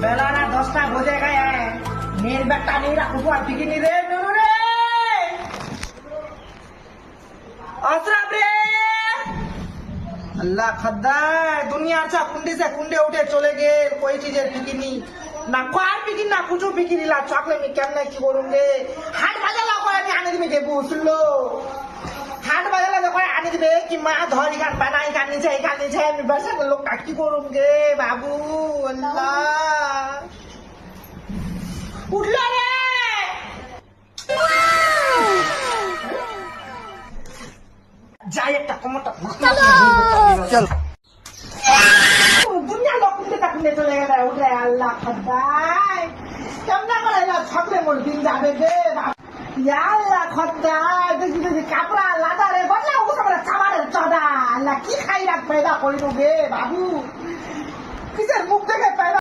বেলা না 10টা বজে গেছে মেয়ের বেটা নিয়ে রাখবো আর বিকিনি রে নুনু রে असराब रे अल्लाह खद्दार दुनिया अच्छा कुंडे से कुंडे उठे चले गए कोई चीजेर बिकिनी ना कार बिकिनी ना कुछ बिकिनी ला चॉकलेट में केमने की करूंगे हाट बाजार ला कोई आने दिबे देबो सुनलो हाट बाजार ला कोई आने दिबे कि मां धरी गान बनाई गान नीचे আমি बसा लोग का की करूंगे बाबू अल्लाह उठलो रे जाए একটা কমটা চল দুনিয়া লোক কুন্ডে চলে গেল উঠে আল্লাহ খদ্দাই কেমন করে না ছকরে মোর দিন যাবে রে ইয়া আল্লাহ খদ্দাই দেখি কাপড়া লাদা রে বললা ও সব চামারের চদা আল্লাহ কি খাই রাখ পয়দা করিল গে বাবু কিসের মুখ দেখে